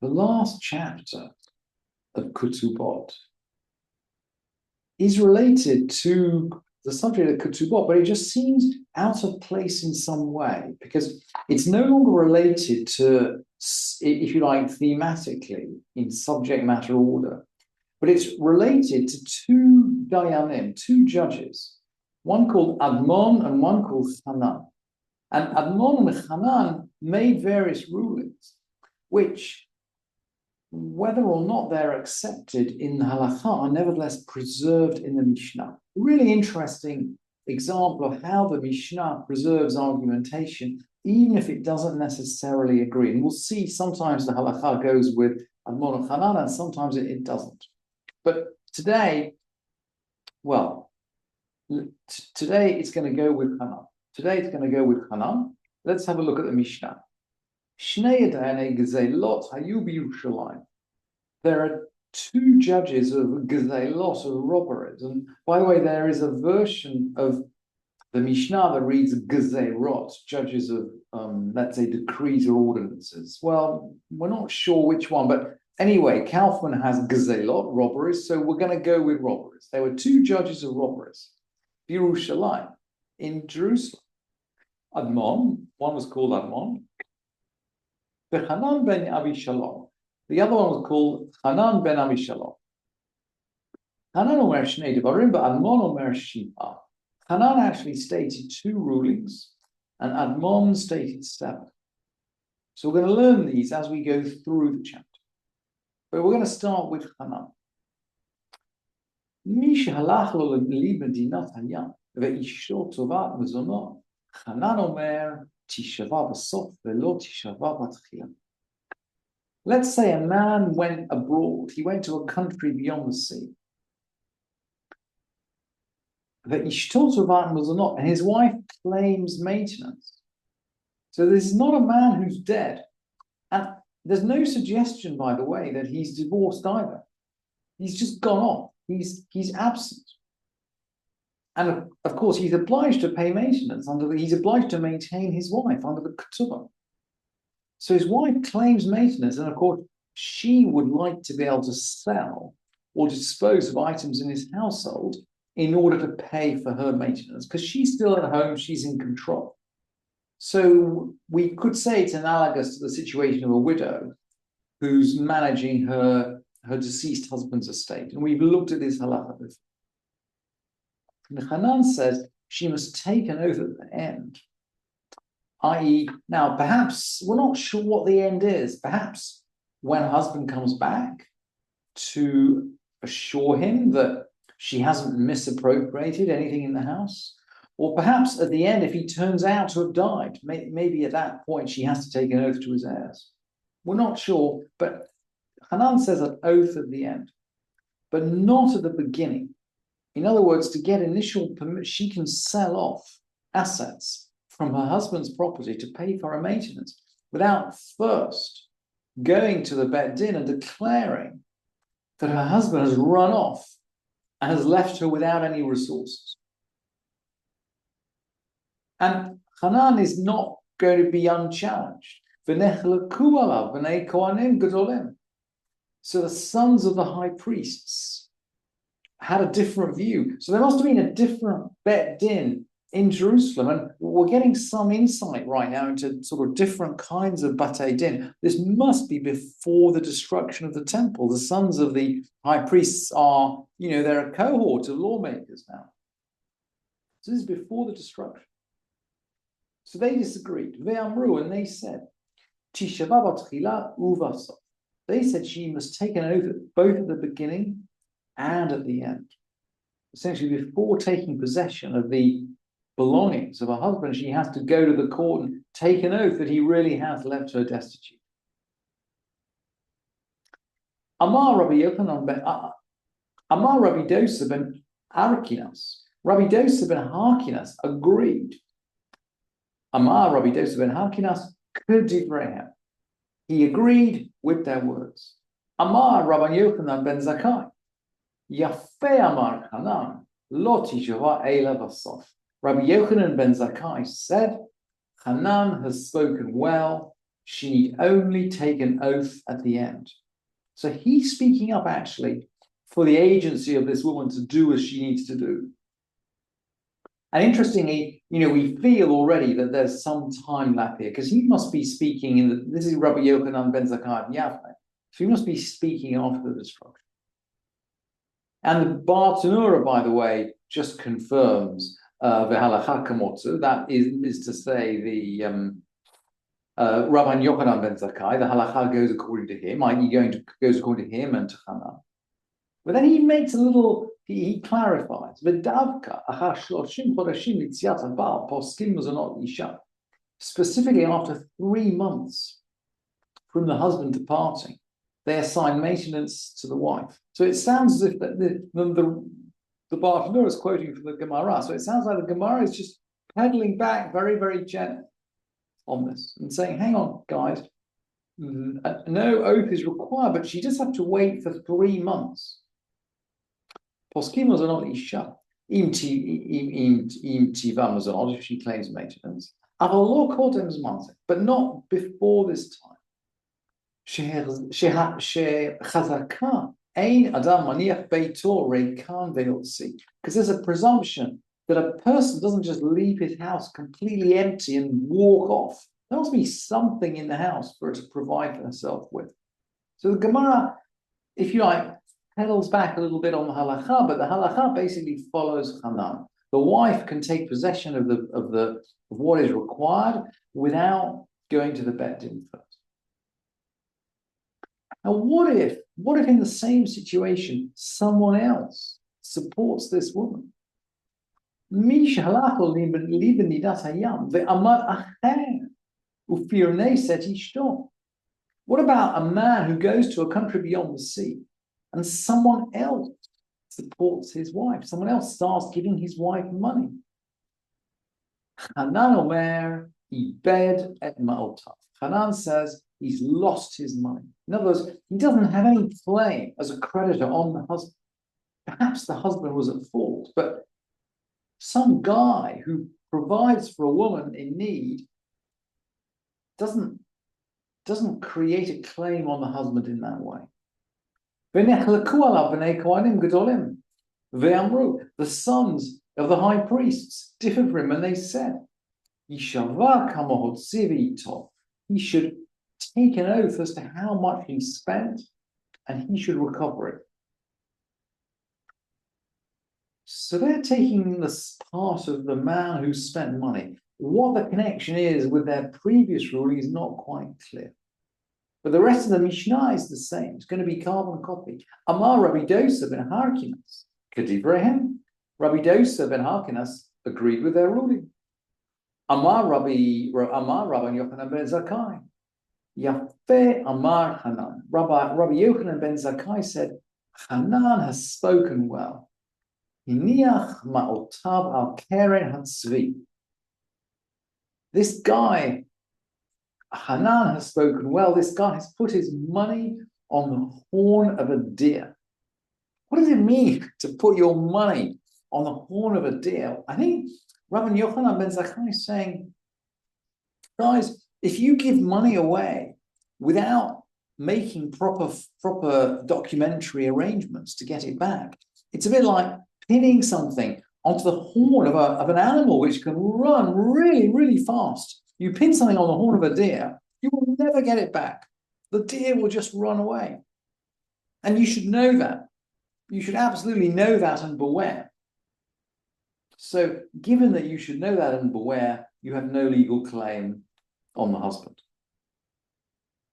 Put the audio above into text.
The last chapter of Ketubot is related to the subject of Ketubot, but it just seems out of place in some way because it's no longer related to, if you like, thematically in subject matter order, but it's related to two dayanim, two judges, one called Admon and one called Hanan. And Admon and Hanan made various rulings, which, whether or not they're accepted in the halakha, are nevertheless preserved in the Mishnah. A really interesting example of how the Mishnah preserves argumentation, even if it doesn't necessarily agree. And we'll see sometimes the halakha goes with Admon and Hanan, and sometimes it doesn't. But today, today it's going to go with Hanan. Let's have a look at the Mishnah. There are two judges of gezelot, of robberies. And by the way, there is a version of the Mishnah that reads gezerot, judges of, let's say, decrees or ordinances. Well, we're not sure which one, but anyway, Kaufman has gezelot, robberies, so we're going to go with robberies. There were two judges of robberies, Yerushalayim, in Jerusalem. Admon, one was called Admon, Hanan ben Abishalom. The other one was called Hanan ben Abishalom. Hanan omer shnei devarim, but Admon omer shiva. Hanan actually stated two rulings, and Admon stated 7. So we're going to learn these as we go through the chapter. But we're going to start with Hanan. Mi shehalach lo limedinat hayam ve'ishto tovat mezonot. Hanan omer tishava b'sof ve'lo tishava b'tchila. Let's say a man went abroad. He went to a country beyond the sea. And his wife claims maintenance. So this is not a man who's dead. And there's no suggestion, by the way, that he's divorced either. He's just gone off. He's absent. And of course, he's obliged to pay maintenance he's obliged to maintain his wife under the Ketubot. So his wife claims maintenance, and of course, she would like to be able to sell or dispose of items in his household in order to pay for her maintenance, because she's still at home, she's in control. So we could say it's analogous to the situation of a widow who's managing her deceased husband's estate. And we've looked at this halakha before. And Hanan says she must take an oath at the end. I.e., now perhaps we're not sure what the end is. Perhaps when her husband comes back to assure him that she hasn't misappropriated anything in the house, or perhaps at the end, if he turns out to have died, maybe at that point she has to take an oath to his heirs. We're not sure, but Hanan says an oath at the end, but not at the beginning. In other words, to get initial permission, she can sell off assets from her husband's property to pay for her maintenance without first going to the Beit Din and declaring that her husband has run off and has left her without any resources. And Hanan is not going to be unchallenged. So the sons of the high priests had a different view. So there must have been a different Beit Din in Jerusalem. And we're getting some insight right now into sort of different kinds of Batei Din. This must be before the destruction of the temple. The sons of the high priests are, they're a cohort of lawmakers now. So this is before the destruction. So they disagreed. Ve'amru, and they said, Tishava b'tchila u'v'asaf. They said she must take an oath both at the beginning and at the end. Essentially, before taking possession of the belongings of her husband, she has to go to the court and take an oath that he really has left her destitute. Amar Rabbi Dosa ben Harkinas. Rabbi Dosa ben Harkinas agreed. Amar Rabbi Dosa ben Harkinas kedivrehem. He agreed with their words. Amar Rabbi Yochanan ben Zakkai. Yafeh Amar Hanan lo tishava ela v'sof. Rabbi Yochanan ben Zakkai said, Hanan has spoken well. she need only take an oath at the end. So he's speaking up actually for the agency of this woman to do as she needs to do. And interestingly, we feel already that there's some time lap here, because he must be speaking this is Rabbi Yochanan ben Zakkai of Yavne, so he must be speaking after the destruction. And the Bar Tanura, by the way, just confirms the halacha kamotzu, that is to say the Rabbi Yochanan ben Zakkai, the halacha goes according to him, i.e. goes according to him and to Hanan. But then he makes he clarifies, specifically after 3 months from the husband departing, they assign maintenance to the wife. So it sounds as if the Bar Tanura is quoting from the Gemara. So it sounds like the Gemara is just pedaling back very, very gently on this and saying, hang on, guys, no oath is required, but she does have to wait for 3 months. Poskim was not isha, im tiva mazonot, if she claims maintenance. Avalor kodem zmanze, but not before this time. Shechazaka ein adam maniach beito rekan veotzi, because there's a presumption that a person doesn't just leave his house completely empty and walk off. There must be something in the house for her to provide for herself with. So the Gemara, if you like, pedals back a little bit on the halacha, but the halacha basically follows Hanan. The wife can take possession of what is required without going to the Beit Din first. Now, what if in the same situation someone else supports this woman? What about a man who goes to a country beyond the sea and someone else supports his wife? Someone else starts giving his wife money. Hanan Omer ibed et ma'otav. Hanan says he's lost his money. In other words, he doesn't have any claim as a creditor on the husband. Perhaps the husband was at fault, but some guy who provides for a woman in need doesn't create a claim on the husband in that way. The sons of the high priests differed from him, and they said, he should take an oath as to how much he spent, and he should recover it. So they're taking this part of the man who spent money. What the connection is with their previous ruling is not quite clear. But the rest of the Mishnah is the same. It's going to be carbon copy. Amar Rabbi Dosa ben Harkinas, Kedivrehem. Rabbi Dosa ben Harkinas agreed with their ruling. Amar Rabbi Yochanan ben Zakkai. Yafeh Amar Hanan. Rabbi Yochanan ben Zakkai said, Hanan has spoken well. Hiniach ma'otav al keren hatzvi. This guy, Hanan, has spoken well. This guy has put his money on the horn of a deer. What does it mean to put your money on the horn of a deer? I think Rabbi Yochanan ben Zakkai is saying, guys, if you give money away without making proper documentary arrangements to get it back, it's a bit like pinning something onto the horn of an animal which can run really, really fast. You pin something on the horn of a deer, you will never get it back. The deer will just run away. And you should know that. You should absolutely know that and beware. So, given that you should know that and beware, you have no legal claim on the husband.